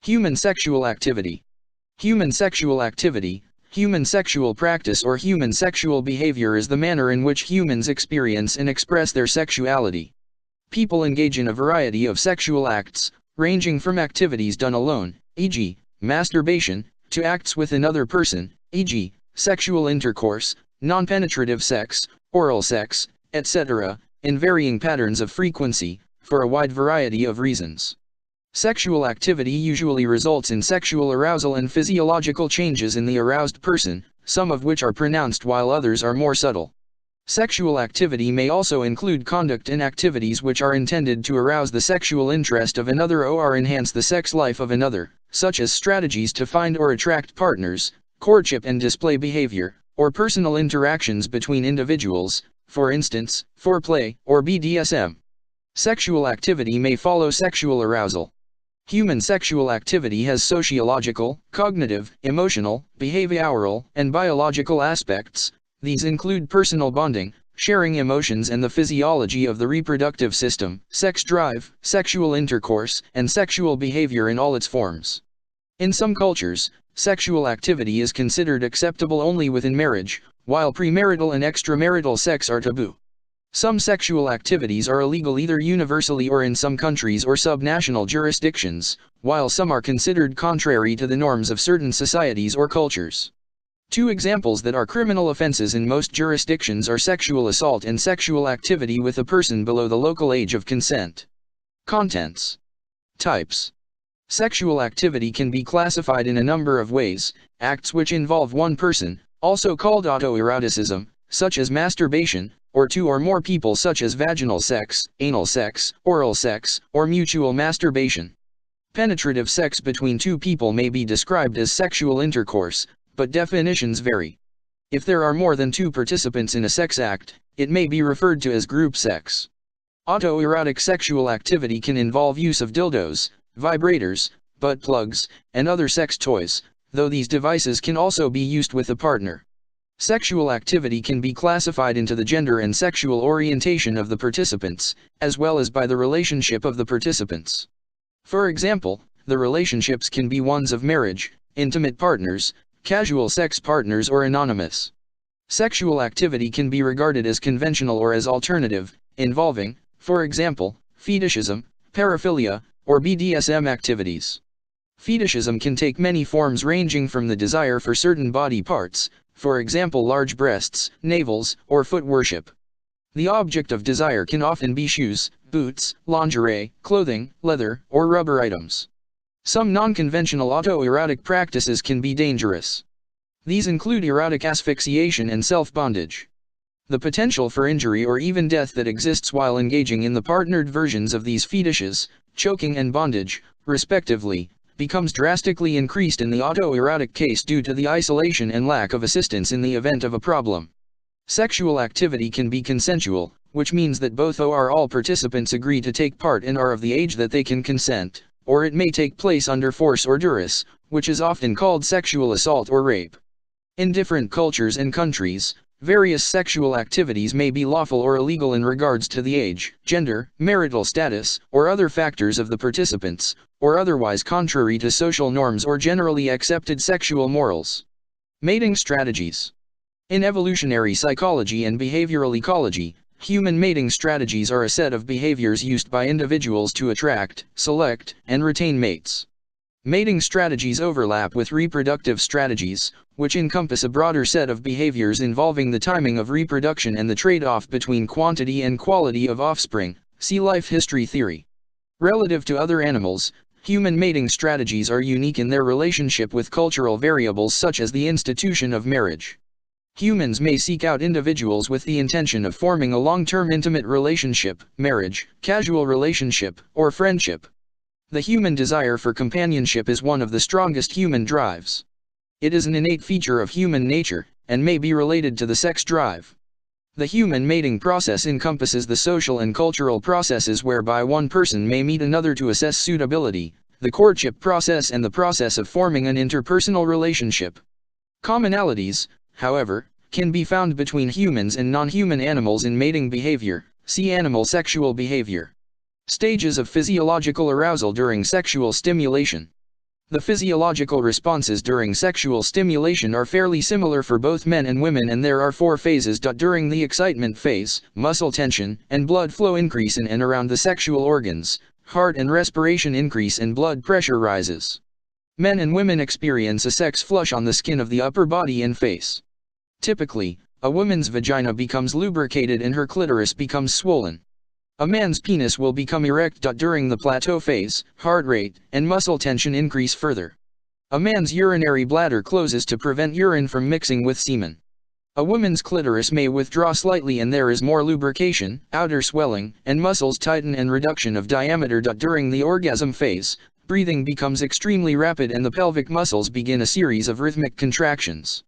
Human sexual activity. Human sexual activity, human sexual practice or human sexual behavior is the manner in which humans experience and express their sexuality. People engage in a variety of sexual acts, ranging from activities done alone, e.g., masturbation, to acts with another person, e.g., sexual intercourse, non-penetrative sex, oral sex, etc., in varying patterns of frequency, for a wide variety of reasons. Sexual activity usually results in sexual arousal and physiological changes in the aroused person, some of which are pronounced while others are more subtle. Sexual activity may also include conduct and activities which are intended to arouse the sexual interest of another or enhance the sex life of another, such as strategies to find or attract partners, courtship and display behavior, or personal interactions between individuals, for instance, foreplay or BDSM. Sexual activity may follow sexual arousal. Human sexual activity has sociological, cognitive, emotional, behavioral, and biological aspects. These include personal bonding, sharing emotions and the physiology of the reproductive system, sex drive, sexual intercourse, and sexual behavior in all its forms. In some cultures, sexual activity is considered acceptable only within marriage, while premarital and extramarital sex are taboo. Some sexual activities are illegal either universally or in some countries or subnational jurisdictions, while some are considered contrary to the norms of certain societies or cultures. Two examples that are criminal offenses in most jurisdictions are sexual assault and sexual activity with a person below the legal age of consent. Contents. Types. Sexual activity can be classified in a number of ways: acts which involve one person, also called autoeroticism, such as masturbation, or two or more people such as vaginal sex, anal sex, oral sex, or mutual masturbation. Penetrative sex between two people may be described as sexual intercourse, but definitions vary. If there are more than two participants in a sex act, it may be referred to as group sex. Autoerotic sexual activity can involve use of dildos, vibrators, butt plugs, and other sex toys, though these devices can also be used with a partner. Sexual activity can be classified into the gender and sexual orientation of the participants, as well as by the relationship of the participants. For example, the relationships can be ones of marriage, intimate partners, casual sex partners, or anonymous. Sexual activity can be regarded as conventional or as alternative, involving, for example, fetishism, paraphilia, or BDSM activities. Fetishism can take many forms ranging from the desire for certain body parts, for example large breasts, navels, or foot worship. The object of desire can often be shoes, boots, lingerie, clothing, leather, or rubber items. Some non-conventional autoerotic practices can be dangerous. These include erotic asphyxiation and self-bondage. The potential for injury or even death that exists while engaging in the partnered versions of these fetishes, choking and bondage, respectively, becomes drastically increased in the autoerotic case due to the isolation and lack of assistance in the event of a problem. Sexual activity can be consensual, which means that both or all participants agree to take part and are of the age that they can consent, or it may take place under force or duress, which is often called sexual assault or rape. In different cultures and countries, various sexual activities may be lawful or illegal in regards to the age, gender, marital status, or other factors of the participants, or otherwise contrary to social norms or generally accepted sexual morals. Mating strategies. In evolutionary psychology and behavioral ecology, human mating strategies are a set of behaviors used by individuals to attract, select, and retain mates. Mating strategies overlap with reproductive strategies, which encompass a broader set of behaviors involving the timing of reproduction and the trade-off between quantity and quality of offspring. See life history theory. Relative to other animals, human mating strategies are unique in their relationship with cultural variables such as the institution of marriage. Humans may seek out individuals with the intention of forming a long-term intimate relationship, marriage, casual relationship, or friendship. The human desire for companionship is one of the strongest human drives. It is an innate feature of human nature, and may be related to the sex drive. The human mating process encompasses the social and cultural processes whereby one person may meet another to assess suitability, the courtship process and the process of forming an interpersonal relationship. Commonalities, however, can be found between humans and non-human animals in mating behavior. See animal sexual behavior. Stages of physiological arousal during sexual stimulation. The physiological responses during sexual stimulation are fairly similar for both men and women, and there are 4 phases. During the excitement phase, muscle tension and blood flow increase in and around the sexual organs, heart and respiration increase and blood pressure rises. Men and women experience a sex flush on the skin of the upper body and face. Typically, a woman's vagina becomes lubricated and her clitoris becomes swollen. A man's penis will become erect. During the plateau phase, heart rate and muscle tension increase further. A man's urinary bladder closes to prevent urine from mixing with semen. A woman's clitoris may withdraw slightly and there is more lubrication, outer swelling, and muscles tighten and reduction of diameter. During the orgasm phase, breathing becomes extremely rapid and the pelvic muscles begin a series of rhythmic contractions.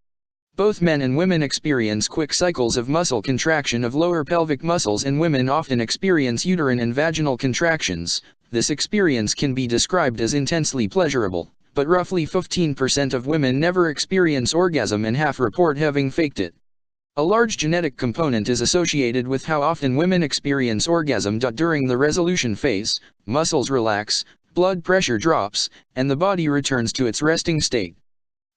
Both men and women experience quick cycles of muscle contraction of lower pelvic muscles, and women often experience uterine and vaginal contractions. This experience can be described as intensely pleasurable, but roughly 15% of women never experience orgasm and half report having faked it. A large genetic component is associated with how often women experience orgasm. During the resolution phase, muscles relax, blood pressure drops, and the body returns to its resting state.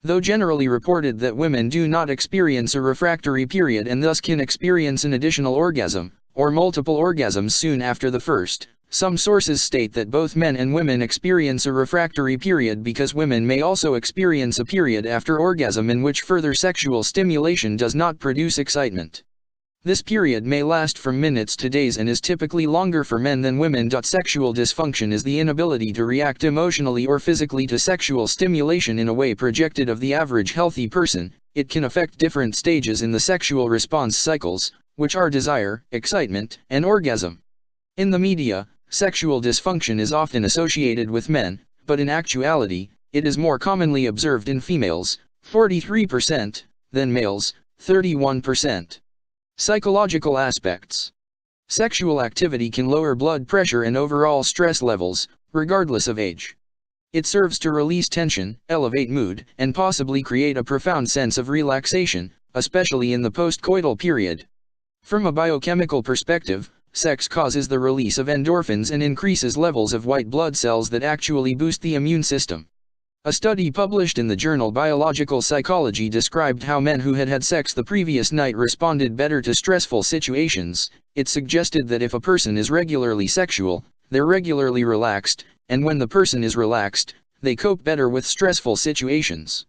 Though generally reported that women do not experience a refractory period and thus can experience an additional orgasm, or multiple orgasms soon after the first, some sources state that both men and women experience a refractory period because women may also experience a period after orgasm in which further sexual stimulation does not produce excitement. This period may last from minutes to days and is typically longer for men than women. Sexual dysfunction is the inability to react emotionally or physically to sexual stimulation in a way projected of the average healthy person. It can affect different stages in the sexual response cycles, which are desire, excitement, and orgasm. In the media, sexual dysfunction is often associated with men, but in actuality, it is more commonly observed in females, 43%, than males, 31%. Psychological aspects. Sexual activity can lower blood pressure and overall stress levels, regardless of age. It serves to release tension, elevate mood, and possibly create a profound sense of relaxation, especially in the postcoital period. From a biochemical perspective, sex causes the release of endorphins and increases levels of white blood cells that actually boost the immune system. A study published in the journal Biological Psychology described how men who had had sex the previous night responded better to stressful situations. It suggested that if a person is regularly sexual, they're regularly relaxed, and when the person is relaxed, they cope better with stressful situations.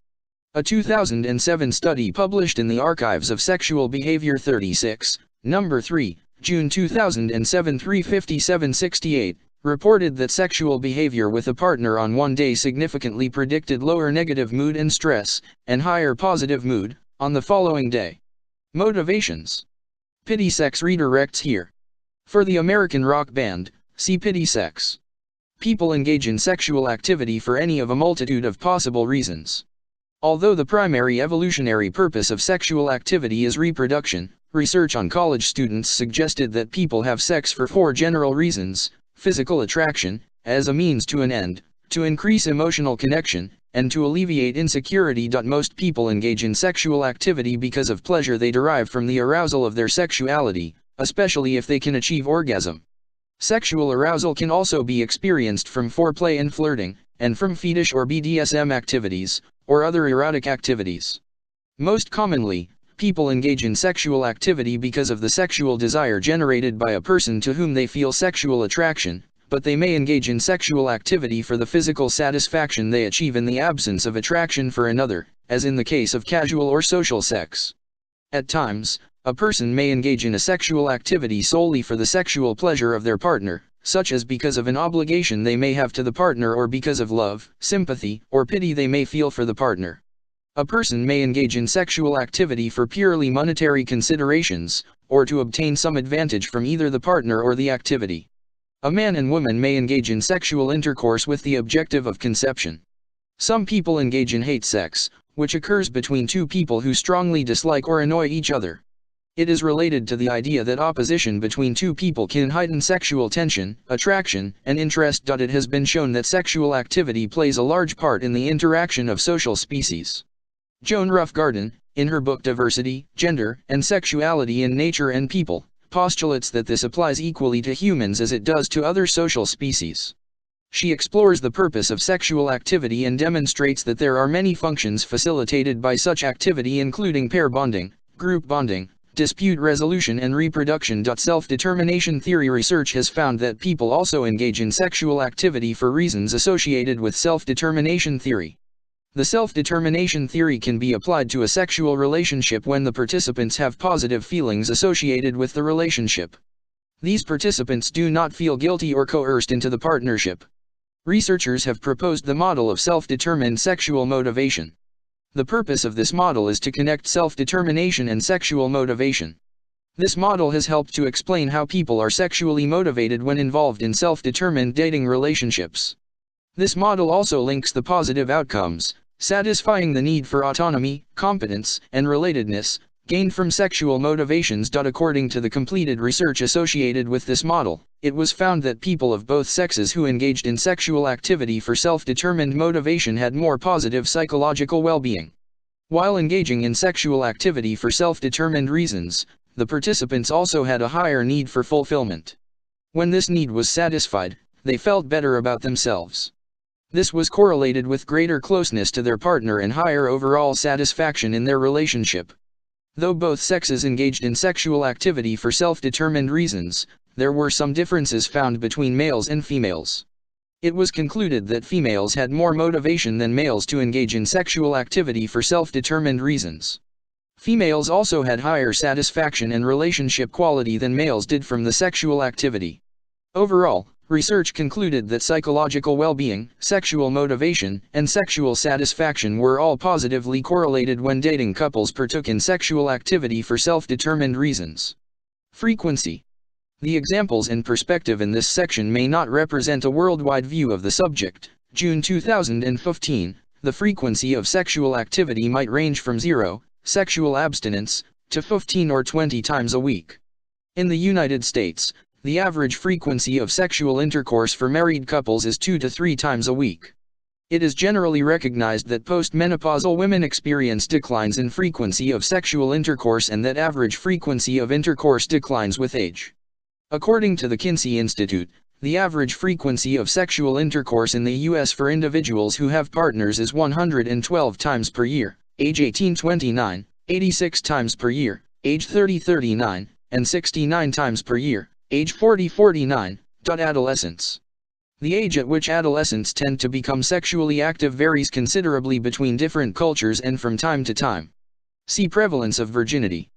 A 2007 study published in the Archives of Sexual Behavior 36, number 3, June 2007 35768, reported that sexual behavior with a partner on one day significantly predicted lower negative mood and stress, and higher positive mood, on the following day. Motivations. Pity Sex redirects here. For the American rock band, see Pity Sex. People engage in sexual activity for any of a multitude of possible reasons. Although the primary evolutionary purpose of sexual activity is reproduction, research on college students suggested that people have sex for 4 general reasons: physical attraction, as a means to an end, to increase emotional connection, and to alleviate insecurity. Most people engage in sexual activity because of pleasure they derive from the arousal of their sexuality, especially if they can achieve orgasm. Sexual arousal can also be experienced from foreplay and flirting, and from fetish or BDSM activities, or other erotic activities. Most commonly, people engage in sexual activity because of the sexual desire generated by a person to whom they feel sexual attraction, but they may engage in sexual activity for the physical satisfaction they achieve in the absence of attraction for another, as in the case of casual or social sex. At times, a person may engage in a sexual activity solely for the sexual pleasure of their partner, such as because of an obligation they may have to the partner or because of love, sympathy, or pity they may feel for the partner. A person may engage in sexual activity for purely monetary considerations, or to obtain some advantage from either the partner or the activity. A man and woman may engage in sexual intercourse with the objective of conception. Some people engage in hate sex, which occurs between 2 people who strongly dislike or annoy each other. It is related to the idea that opposition between 2 people can heighten sexual tension, attraction, and interest. It has been shown that sexual activity plays a large part in the interaction of social species. Joan Roughgarden, in her book Diversity, Gender, and Sexuality in Nature and People, postulates that this applies equally to humans as it does to other social species. She explores the purpose of sexual activity and demonstrates that there are many functions facilitated by such activity, including pair bonding, group bonding, dispute resolution and reproduction. Self-determination theory research has found that people also engage in sexual activity for reasons associated with self-determination theory. The self-determination theory can be applied to a sexual relationship when the participants have positive feelings associated with the relationship. These participants do not feel guilty or coerced into the partnership. Researchers have proposed the model of self-determined sexual motivation. The purpose of this model is to connect self-determination and sexual motivation. This model has helped to explain how people are sexually motivated when involved in self-determined dating relationships. This model also links the positive outcomes, satisfying the need for autonomy, competence, and relatedness, gained from sexual motivations. According to the completed research associated with this model, it was found that people of both sexes who engaged in sexual activity for self-determined motivation had more positive psychological well-being. While engaging in sexual activity for self-determined reasons, the participants also had a higher need for fulfillment. When this need was satisfied, they felt better about themselves. This was correlated with greater closeness to their partner and higher overall satisfaction in their relationship. Though both sexes engaged in sexual activity for self-determined reasons, there were some differences found between males and females. It was concluded that females had more motivation than males to engage in sexual activity for self-determined reasons. Females also had higher satisfaction and relationship quality than males did from the sexual activity. Overall, research concluded that psychological well-being, sexual motivation, and sexual satisfaction were all positively correlated when dating couples partook in sexual activity for self-determined reasons. Frequency. The examples and perspective in this section may not represent a worldwide view of the subject. June 2015, the frequency of sexual activity might range from 0, sexual abstinence, to 15 or 20 times a week. In the United States, the average frequency of sexual intercourse for married couples is 2 to 3 times a week. It is generally recognized that postmenopausal women experience declines in frequency of sexual intercourse and that average frequency of intercourse declines with age. According to the Kinsey Institute, the average frequency of sexual intercourse in the U.S. for individuals who have partners is 112 times per year, age 18-29, 86 times per year, age 30-39, and 69 times per year, age 40-49. Adolescence. The age at which adolescents tend to become sexually active varies considerably between different cultures and from time to time. See prevalence of virginity.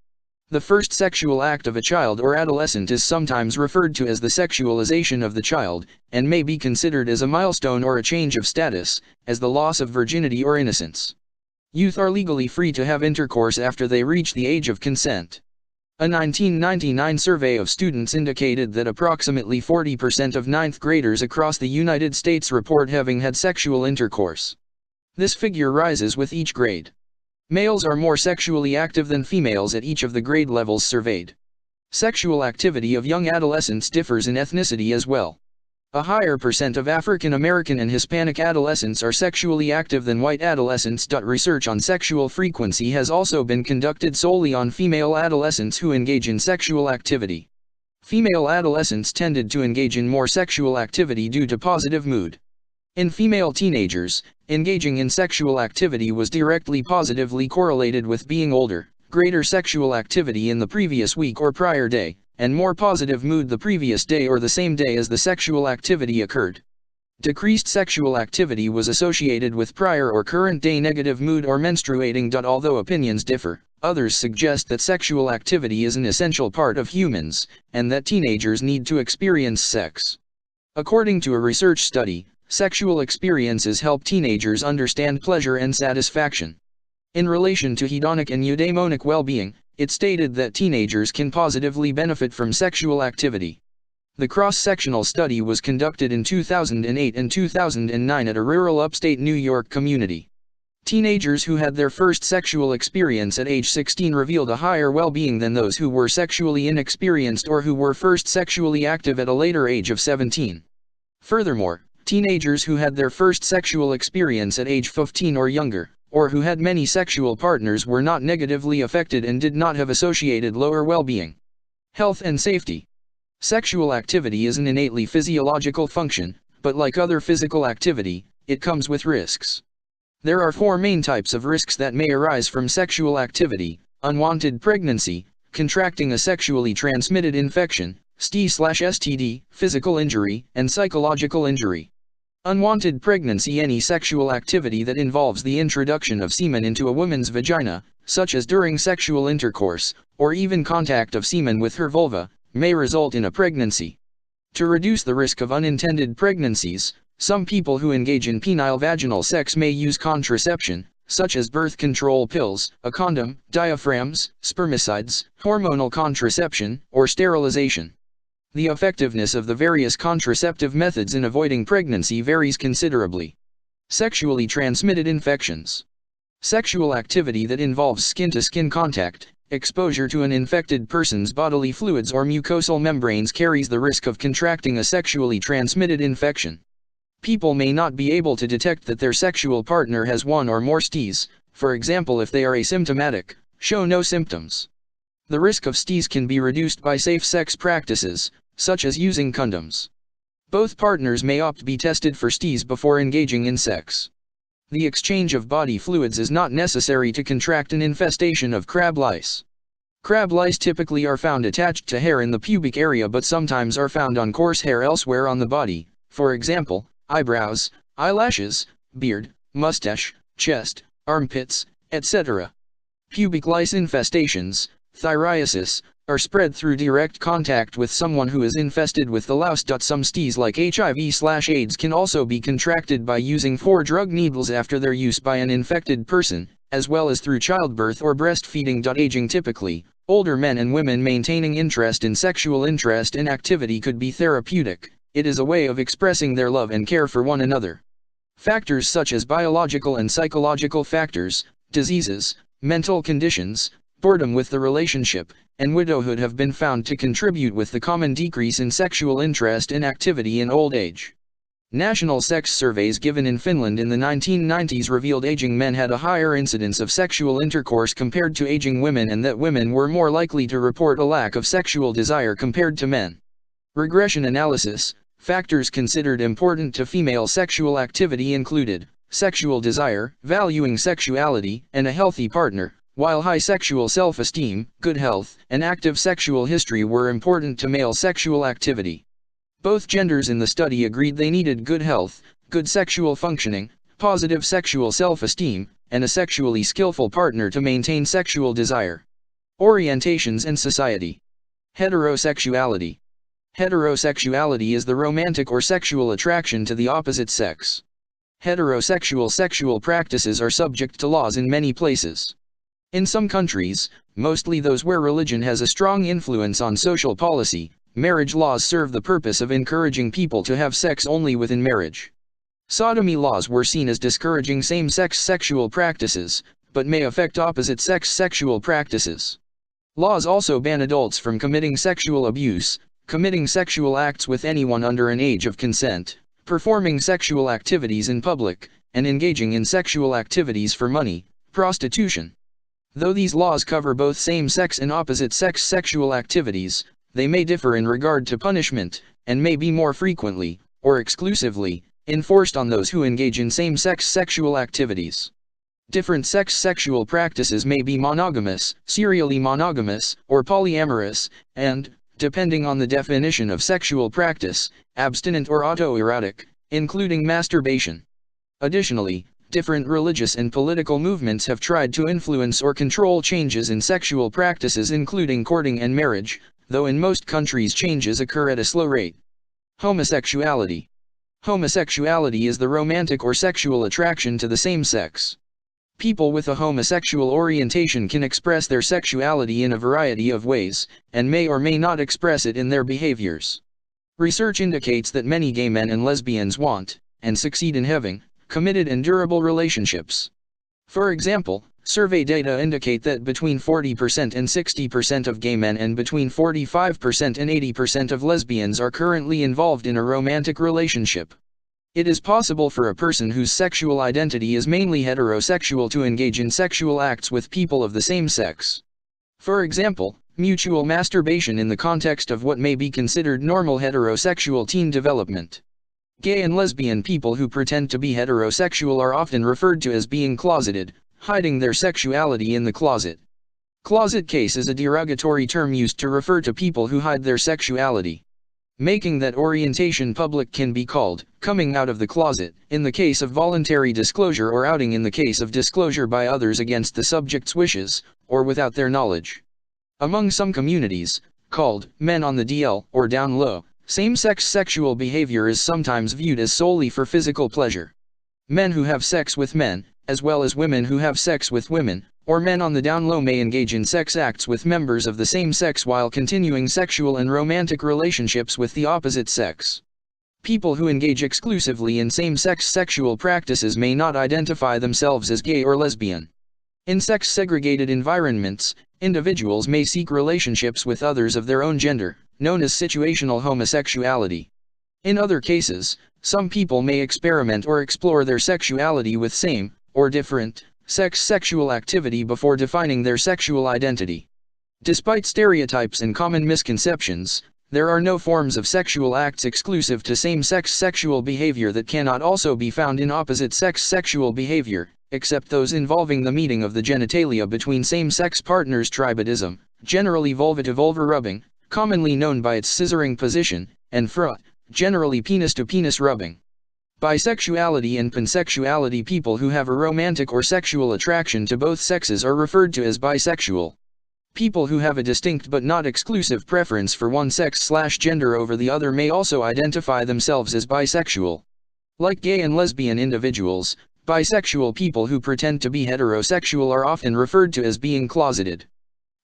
The first sexual act of a child or adolescent is sometimes referred to as the sexualization of the child, and may be considered as a milestone or a change of status, as the loss of virginity or innocence. Youth are legally free to have intercourse after they reach the age of consent. A 1999 survey of students indicated that approximately 40% of ninth graders across the United States report having had sexual intercourse. This figure rises with each grade. Males are more sexually active than females at each of the grade levels surveyed. Sexual activity of young adolescents differs in ethnicity as well. A higher percent of African American and Hispanic adolescents are sexually active than white adolescents. Research on sexual frequency has also been conducted solely on female adolescents who engage in sexual activity. Female adolescents tended to engage in more sexual activity due to positive mood. In female teenagers, engaging in sexual activity was directly positively correlated with being older, greater sexual activity in the previous week or prior day, and more positive mood the previous day or the same day as the sexual activity occurred. Decreased sexual activity was associated with prior or current day negative mood or menstruating. Although opinions differ, others suggest that sexual activity is an essential part of humans, and that teenagers need to experience sex. According to a research study, sexual experiences help teenagers understand pleasure and satisfaction. In relation to hedonic and eudaimonic well-being, it stated that teenagers can positively benefit from sexual activity. The cross-sectional study was conducted in 2008 and 2009 at a rural upstate New York community. Teenagers who had their first sexual experience at age 16 revealed a higher well-being than those who were sexually inexperienced or who were first sexually active at a later age of 17. Furthermore, teenagers who had their first sexual experience at age 15 or younger, or who had many sexual partners, were not negatively affected and did not have associated lower well-being. Health and safety. Sexual activity is an innately physiological function, but like other physical activity, it comes with risks. There are 4 main types of risks that may arise from sexual activity: unwanted pregnancy, contracting a sexually transmitted infection, STI/STD, physical injury, and psychological injury. Unwanted pregnancy: any sexual activity that involves the introduction of semen into a woman's vagina, such as during sexual intercourse, or even contact of semen with her vulva, may result in a pregnancy. To reduce the risk of unintended pregnancies, some people who engage in penile vaginal sex may use contraception, such as birth control pills, a condom, diaphragms, spermicides, hormonal contraception, or sterilization. The effectiveness of the various contraceptive methods in avoiding pregnancy varies considerably. Sexually transmitted infections. Sexual activity that involves skin-to-skin contact, exposure to an infected person's bodily fluids or mucosal membranes carries the risk of contracting a sexually transmitted infection. People may not be able to detect that their sexual partner has one or more STIs, for example if they are asymptomatic, show no symptoms. The risk of STIs can be reduced by safe sex practices, such as using condoms. Both partners may opt to be tested for STIs before engaging in sex. The exchange of body fluids is not necessary to contract an infestation of crab lice. Crab lice typically are found attached to hair in the pubic area but sometimes are found on coarse hair elsewhere on the body, for example, eyebrows, eyelashes, beard, mustache, chest, armpits, etc. Pubic lice infestations, theriasis, are spread through direct contact with someone who is infested with the louse. Some STIs like HIV/AIDS can also be contracted by using 4 drug needles after their use by an infected person, as well as through childbirth or breastfeeding. Aging: typically, older men and women maintaining interest in sexual interest and activity could be therapeutic. It is a way of expressing their love and care for one another. Factors such as biological and psychological factors, diseases, mental conditions, boredom with the relationship, and widowhood have been found to contribute with the common decrease in sexual interest and activity in old age. National sex surveys given in Finland in the 1990s revealed aging men had a higher incidence of sexual intercourse compared to aging women and that women were more likely to report a lack of sexual desire compared to men. Regression analysis: factors considered important to female sexual activity included sexual desire, valuing sexuality, and a healthy partner, while high sexual self-esteem, good health, and active sexual history were important to male sexual activity. Both genders in the study agreed they needed good health, good sexual functioning, positive sexual self-esteem, and a sexually skillful partner to maintain sexual desire. Orientations and society. Heterosexuality. Heterosexuality is the romantic or sexual attraction to the opposite sex. Heterosexual sexual practices are subject to laws in many places. In some countries, mostly those where religion has a strong influence on social policy, marriage laws serve the purpose of encouraging people to have sex only within marriage. Sodomy laws were seen as discouraging same-sex sexual practices, but may affect opposite-sex sexual practices. Laws also ban adults from committing sexual abuse, committing sexual acts with anyone under an age of consent, performing sexual activities in public, and engaging in sexual activities for money, prostitution. Though these laws cover both same-sex and opposite-sex sexual activities, they may differ in regard to punishment, and may be more frequently, or exclusively, enforced on those who engage in same-sex sexual activities. Different sex sexual practices may be monogamous, serially monogamous, or polyamorous, and, depending on the definition of sexual practice, abstinent or autoerotic, including masturbation. Additionally, different religious and political movements have tried to influence or control changes in sexual practices including courting and marriage, though in most countries changes occur at a slow rate. Homosexuality. Homosexuality is the romantic or sexual attraction to the same sex. People with a homosexual orientation can express their sexuality in a variety of ways, and may or may not express it in their behaviors. Research indicates that many gay men and lesbians want, and succeed in having, committed and durable relationships. For example, survey data indicate that between 40% and 60% of gay men and between 45% and 80% of lesbians are currently involved in a romantic relationship. It is possible for a person whose sexual identity is mainly heterosexual to engage in sexual acts with people of the same sex. For example, mutual masturbation in the context of what may be considered normal heterosexual teen development. Gay and lesbian people who pretend to be heterosexual are often referred to as being closeted, hiding their sexuality in the closet. Closet case is a derogatory term used to refer to people who hide their sexuality. Making that orientation public can be called coming out of the closet, in the case of voluntary disclosure, or outing in the case of disclosure by others against the subject's wishes, or without their knowledge. Among some communities, called men on the DL or down low, same-sex sexual behavior is sometimes viewed as solely for physical pleasure. Men who have sex with men, as well as women who have sex with women, or men on the down low, may engage in sex acts with members of the same sex while continuing sexual and romantic relationships with the opposite sex. People who engage exclusively in same-sex sexual practices may not identify themselves as gay or lesbian. In sex-segregated environments, individuals may seek relationships with others of their own gender, known as situational homosexuality. In other cases, some people may experiment or explore their sexuality with same, or different, sex sexual activity before defining their sexual identity. Despite stereotypes and common misconceptions, there are no forms of sexual acts exclusive to same-sex sexual behavior that cannot also be found in opposite-sex sexual behavior, except those involving the meeting of the genitalia between same-sex partners. Tribadism, generally vulva-to-vulva rubbing, commonly known by its scissoring position, and frot, generally penis-to-penis rubbing. Bisexuality and pansexuality. People who have a romantic or sexual attraction to both sexes are referred to as bisexual. People who have a distinct but not exclusive preference for one sex/gender over the other may also identify themselves as bisexual. Like gay and lesbian individuals, bisexual people who pretend to be heterosexual are often referred to as being closeted.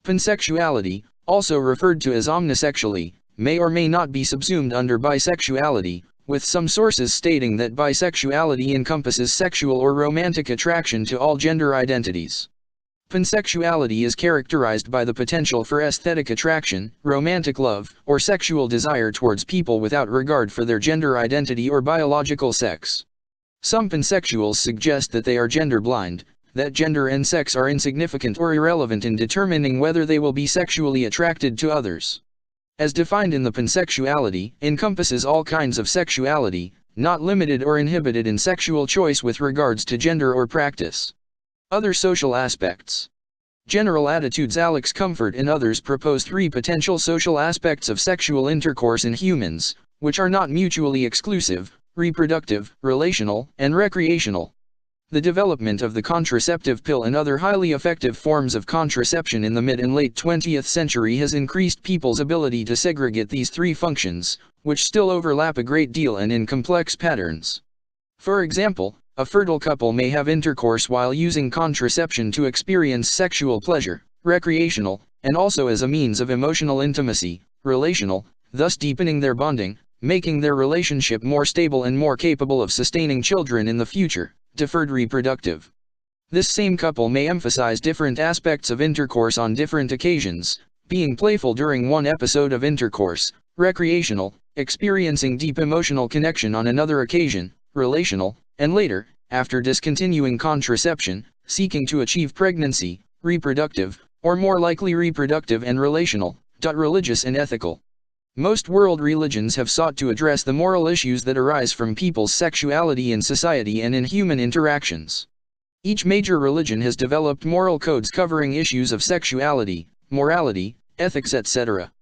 Pansexuality, also referred to as omnisexuality, may or may not be subsumed under bisexuality, with some sources stating that bisexuality encompasses sexual or romantic attraction to all gender identities. Pansexuality is characterized by the potential for aesthetic attraction, romantic love, or sexual desire towards people without regard for their gender identity or biological sex. Some pansexuals suggest that they are gender blind, that gender and sex are insignificant or irrelevant in determining whether they will be sexually attracted to others. As defined in the pansexuality, encompasses all kinds of sexuality, not limited or inhibited in sexual choice with regards to gender or practice. Other social aspects. General attitudes. Alex Comfort and others propose 3 potential social aspects of sexual intercourse in humans, which are not mutually exclusive: reproductive, relational, and recreational. The development of the contraceptive pill and other highly effective forms of contraception in the mid and late 20th century has increased people's ability to segregate these 3 functions, which still overlap a great deal and in complex patterns. For example, a fertile couple may have intercourse while using contraception to experience sexual pleasure, recreational, and also as a means of emotional intimacy, relational, thus deepening their bonding, making their relationship more stable and more capable of sustaining children in the future. Deferred reproductive. This same couple may emphasize different aspects of intercourse on different occasions, being playful during one episode of intercourse, recreational, experiencing deep emotional connection on another occasion, relational, and later, after discontinuing contraception, seeking to achieve pregnancy, reproductive, or more likely reproductive and relational. Religious and ethical. Most world religions have sought to address the moral issues that arise from people's sexuality in society and in human interactions. Each major religion has developed moral codes covering issues of sexuality, morality, ethics, etc.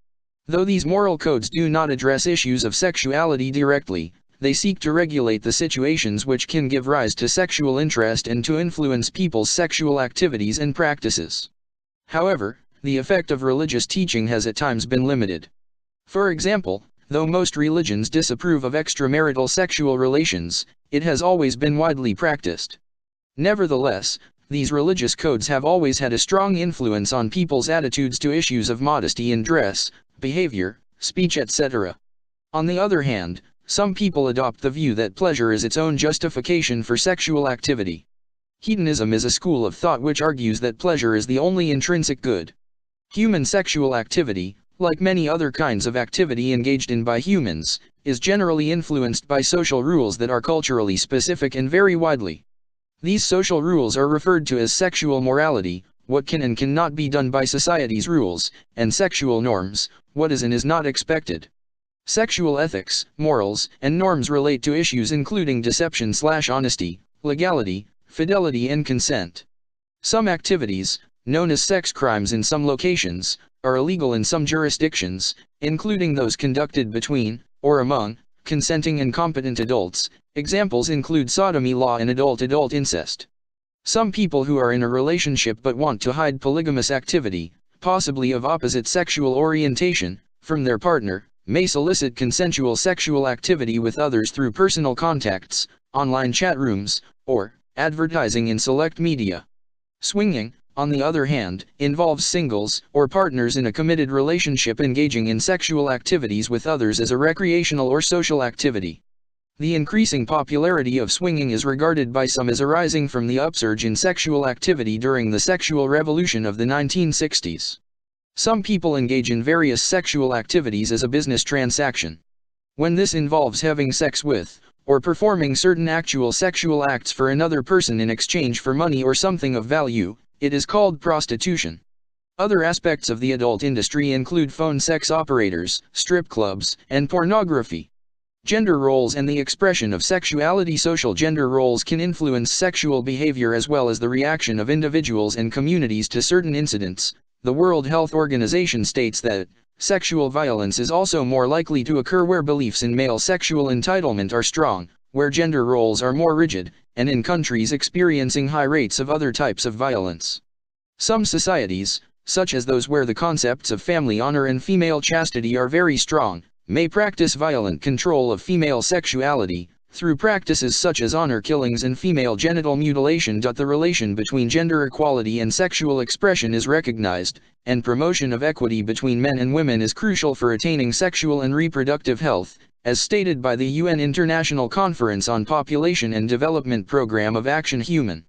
Though these moral codes do not address issues of sexuality directly, they seek to regulate the situations which can give rise to sexual interest and to influence people's sexual activities and practices. However, the effect of religious teaching has at times been limited. For example, though most religions disapprove of extramarital sexual relations, it has always been widely practiced. Nevertheless, these religious codes have always had a strong influence on people's attitudes to issues of modesty in dress, behavior, speech, etc. On the other hand, some people adopt the view that pleasure is its own justification for sexual activity. Hedonism is a school of thought which argues that pleasure is the only intrinsic good. Human sexual activity, like many other kinds of activity engaged in by humans, is generally influenced by social rules that are culturally specific and vary widely. These social rules are referred to as sexual morality, what can and cannot be done by society's rules, and sexual norms, what is and is not expected. Sexual ethics, morals, and norms relate to issues including deception/honesty, legality, fidelity and consent. Some activities, known as sex crimes in some locations, are illegal in some jurisdictions, including those conducted between, or among, consenting and competent adults. Examples include sodomy law and adult-adult incest. Some people who are in a relationship but want to hide polygamous activity, possibly of opposite sexual orientation, from their partner, may solicit consensual sexual activity with others through personal contacts, online chat rooms, or advertising in select media. Swinging, on the other hand, involves singles or partners in a committed relationship engaging in sexual activities with others as a recreational or social activity. The increasing popularity of swinging is regarded by some as arising from the upsurge in sexual activity during the sexual revolution of the 1960s. Some people engage in various sexual activities as a business transaction. When this involves having sex with, or performing certain actual sexual acts for another person in exchange for money or something of value, it is called prostitution. Other aspects of the adult industry include phone sex operators, strip clubs, and pornography. Gender roles and the expression of sexuality. Social gender roles can influence sexual behavior as well as the reaction of individuals and communities to certain incidents. The World Health Organization states that sexual violence is also more likely to occur where beliefs in male sexual entitlement are strong, where gender roles are more rigid, and in countries experiencing high rates of other types of violence. Some societies, such as those where the concepts of family honor and female chastity are very strong, may practice violent control of female sexuality, through practices such as honor killings and female genital mutilation. The relation between gender equality and sexual expression is recognized, and promotion of equity between men and women is crucial for attaining sexual and reproductive health, as stated by the UN International Conference on Population and Development Programme of Action. Human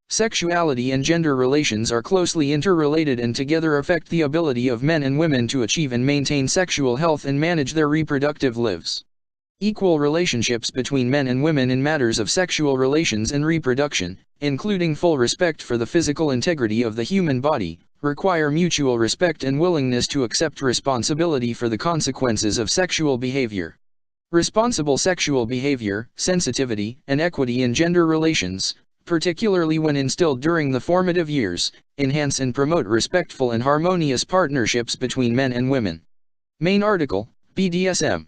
sexuality and gender relations are closely interrelated and together affect the ability of men and women to achieve and maintain sexual health and manage their reproductive lives. Equal relationships between men and women in matters of sexual relations and reproduction, including full respect for the physical integrity of the human body, require mutual respect and willingness to accept responsibility for the consequences of sexual behavior. Responsible sexual behavior, sensitivity, and equity in gender relations, particularly when instilled during the formative years, enhance and promote respectful and harmonious partnerships between men and women. Main article, BDSM.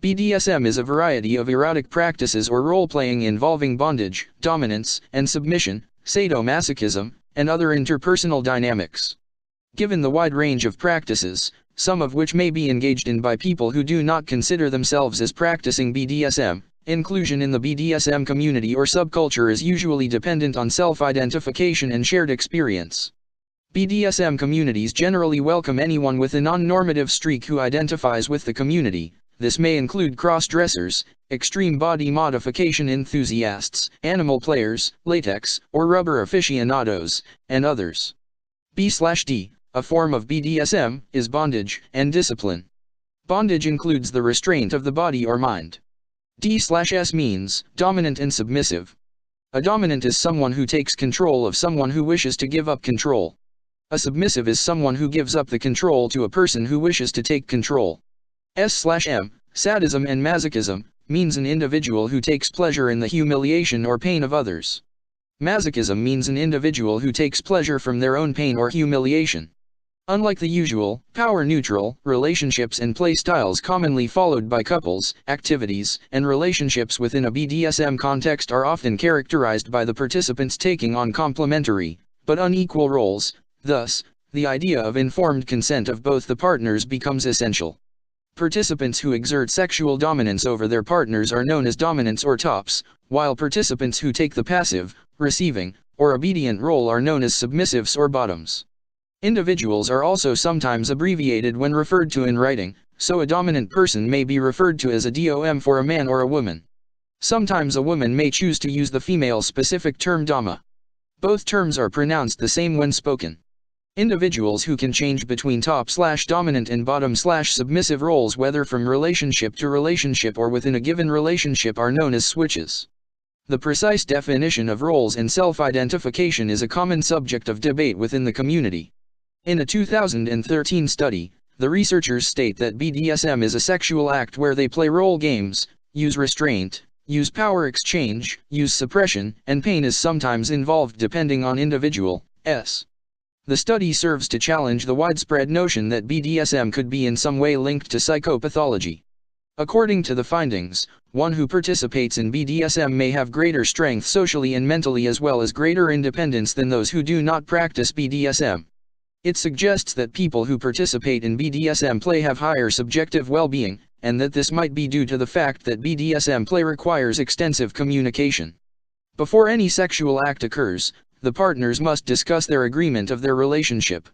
BDSM is a variety of erotic practices or role-playing involving bondage, dominance, and submission, sadomasochism, and other interpersonal dynamics. Given the wide range of practices, some of which may be engaged in by people who do not consider themselves as practicing BDSM, inclusion in the BDSM community or subculture is usually dependent on self-identification and shared experience. BDSM communities generally welcome anyone with a non-normative streak who identifies with the community. This may include cross-dressers, extreme body modification enthusiasts, animal players, latex or rubber aficionados, and others. B/D, a form of BDSM, is bondage and discipline. Bondage includes the restraint of the body or mind. D/S means dominant and submissive. A dominant is someone who takes control of someone who wishes to give up control. A submissive is someone who gives up the control to a person who wishes to take control. S/M, sadism and masochism, means an individual who takes pleasure in the humiliation or pain of others. Masochism means an individual who takes pleasure from their own pain or humiliation. Unlike the usual, power-neutral, relationships and play styles commonly followed by couples, activities, and relationships within a BDSM context are often characterized by the participants taking on complementary, but unequal roles. Thus, the idea of informed consent of both the partners becomes essential. Participants who exert sexual dominance over their partners are known as dominants or tops, while participants who take the passive, receiving, or obedient role are known as submissives or bottoms. Individuals are also sometimes abbreviated when referred to in writing, so a dominant person may be referred to as a DOM for a man or a woman. Sometimes a woman may choose to use the female-specific term Dama. Both terms are pronounced the same when spoken. Individuals who can change between top/dominant and bottom/submissive roles whether from relationship to relationship or within a given relationship are known as switches. The precise definition of roles and self-identification is a common subject of debate within the community. In a 2013 study, The researchers state that BDSM is a sexual act where they play role games, use restraint, use power exchange, use suppression, and pain is sometimes involved depending on individuals. The study serves to challenge the widespread notion that BDSM could be in some way linked to psychopathology. According to the findings, one who participates in BDSM may have greater strength socially and mentally as well as greater independence than those who do not practice BDSM. It suggests that people who participate in BDSM play have higher subjective well-being, and that this might be due to the fact that BDSM play requires extensive communication. Before any sexual act occurs, the partners must discuss their agreement of their relationship.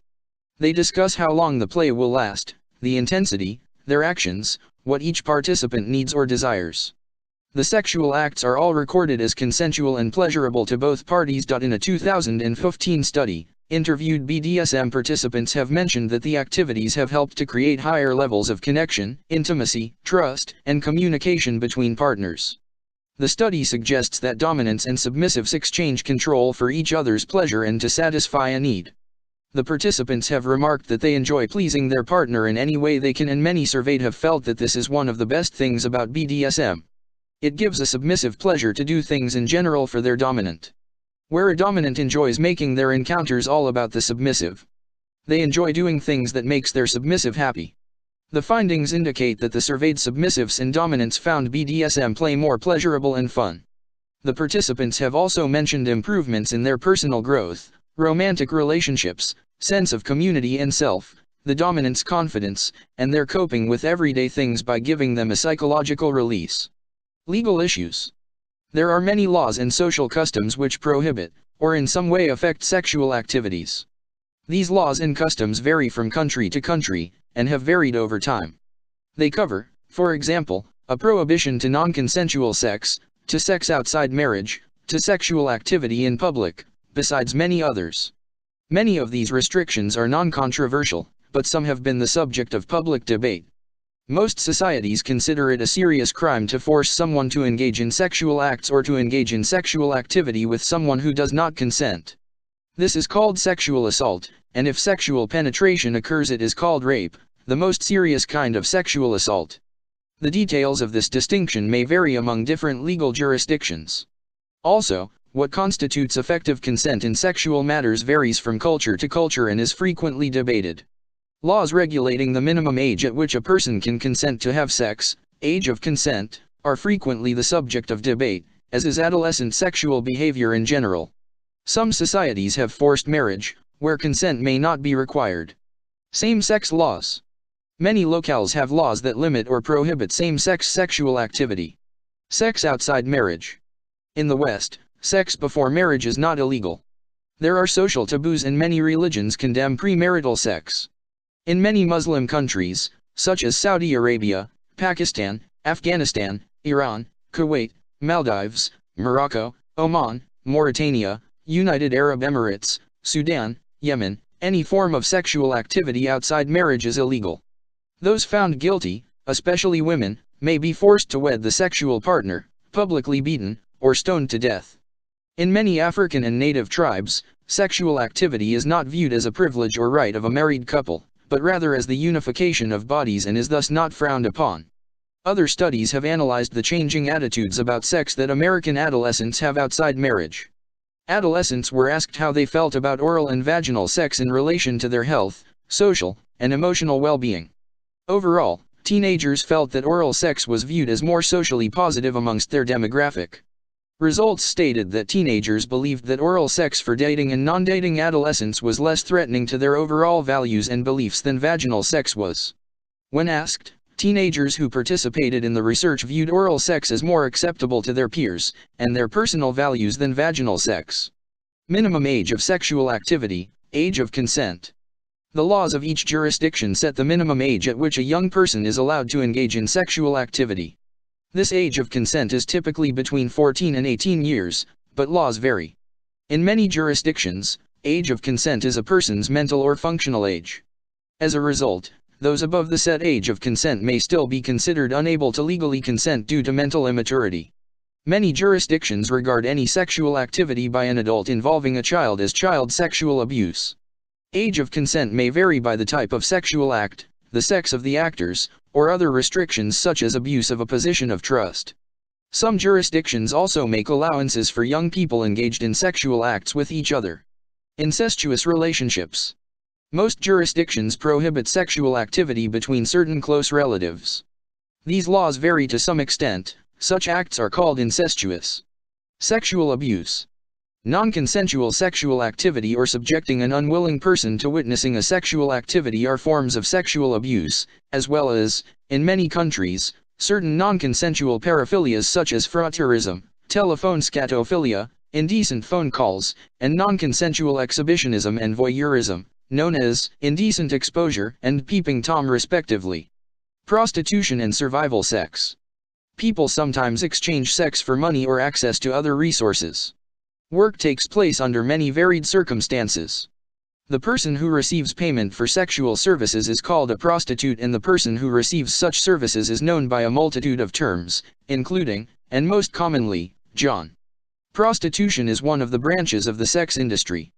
They discuss how long the play will last, the intensity, their actions, what each participant needs or desires. The sexual acts are all recorded as consensual and pleasurable to both parties. In a 2015 study, interviewed BDSM participants have mentioned that the activities have helped to create higher levels of connection, intimacy, trust, and communication between partners. The study suggests that dominants and submissives exchange control for each other's pleasure and to satisfy a need. The participants have remarked that they enjoy pleasing their partner in any way they can, and many surveyed have felt that this is one of the best things about BDSM. It gives a submissive pleasure to do things in general for their dominant. Where a dominant enjoys making their encounters all about the submissive. They enjoy doing things that makes their submissive happy. The findings indicate that the surveyed submissives and dominants found BDSM play more pleasurable and fun. The participants have also mentioned improvements in their personal growth, romantic relationships, sense of community and self, the dominant's confidence, and their coping with everyday things by giving them a psychological release. Legal issues. There are many laws and social customs which prohibit, or in some way affect sexual activities. These laws and customs vary from country to country, and have varied over time. They cover, for example, a prohibition to non-consensual sex, to sex outside marriage, to sexual activity in public, besides many others. Many of these restrictions are non-controversial, but some have been the subject of public debate. Most societies consider it a serious crime to force someone to engage in sexual acts or to engage in sexual activity with someone who does not consent. This is called sexual assault, and if sexual penetration occurs it is called rape, the most serious kind of sexual assault. The details of this distinction may vary among different legal jurisdictions. Also, what constitutes effective consent in sexual matters varies from culture to culture and is frequently debated. Laws regulating the minimum age at which a person can consent to have sex, age of consent, are frequently the subject of debate, as is adolescent sexual behavior in general. Some societies have forced marriage, where consent may not be required. Same-sex laws. Many locales have laws that limit or prohibit same-sex sexual activity. Sex outside marriage. In the West, sex before marriage is not illegal. There are social taboos and many religions condemn premarital sex. In many Muslim countries, such as Saudi Arabia, Pakistan, Afghanistan, Iran, Kuwait, Maldives, Morocco, Oman, Mauritania, United Arab Emirates, Sudan, Yemen, any form of sexual activity outside marriage is illegal. Those found guilty, especially women, may be forced to wed the sexual partner, publicly beaten, or stoned to death. In many African and native tribes, sexual activity is not viewed as a privilege or right of a married couple, but rather as the unification of bodies and is thus not frowned upon. Other studies have analyzed the changing attitudes about sex that American adolescents have outside marriage. Adolescents were asked how they felt about oral and vaginal sex in relation to their health, social, and emotional well-being. Overall, teenagers felt that oral sex was viewed as more socially positive amongst their demographic. Results stated that teenagers believed that oral sex for dating and non-dating adolescents was less threatening to their overall values and beliefs than vaginal sex was. When asked, teenagers who participated in the research viewed oral sex as more acceptable to their peers and their personal values than vaginal sex. Minimum age of sexual activity, age of consent. The laws of each jurisdiction set the minimum age at which a young person is allowed to engage in sexual activity. This age of consent is typically between 14 and 18 years, but laws vary. In many jurisdictions, age of consent is a person's mental or functional age. As a result, those above the set age of consent may still be considered unable to legally consent due to mental immaturity. Many jurisdictions regard any sexual activity by an adult involving a child as child sexual abuse. Age of consent may vary by the type of sexual act, the sex of the actors, or other restrictions such as abuse of a position of trust. Some jurisdictions also make allowances for young people engaged in sexual acts with each other. Incestuous relationships. Most jurisdictions prohibit sexual activity between certain close relatives. These laws vary to some extent. Such acts are called incestuous. Sexual abuse. Non-consensual sexual activity or subjecting an unwilling person to witnessing a sexual activity are forms of sexual abuse, as well as, in many countries, certain non-consensual paraphilias such as frotteurism, telephone scatophilia, indecent phone calls, and non-consensual exhibitionism and voyeurism, known as indecent exposure and peeping Tom respectively. Prostitution and survival sex. People sometimes exchange sex for money or access to other resources. Work takes place under many varied circumstances. The person who receives payment for sexual services is called a prostitute, and the person who receives such services is known by a multitude of terms, including, and most commonly, John. Prostitution is one of the branches of the sex industry.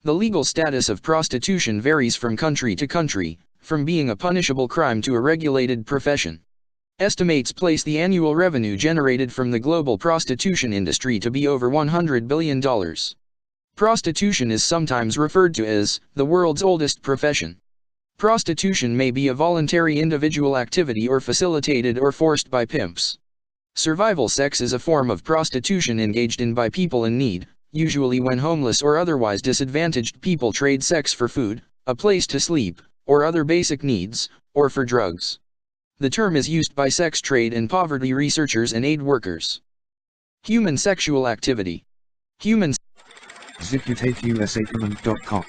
The legal status of prostitution varies from country to country, from being a punishable crime to a regulated profession. Estimates place the annual revenue generated from the global prostitution industry to be over $100 billion. Prostitution is sometimes referred to as the world's oldest profession. Prostitution may be a voluntary individual activity or facilitated or forced by pimps. Survival sex is a form of prostitution engaged in by people in need, usually when homeless or otherwise disadvantaged people trade sex for food, a place to sleep, or other basic needs, or for drugs. The term is used by sex trade and poverty researchers and aid workers. Human sexual activity. Human ZipUtateUSAPoland.com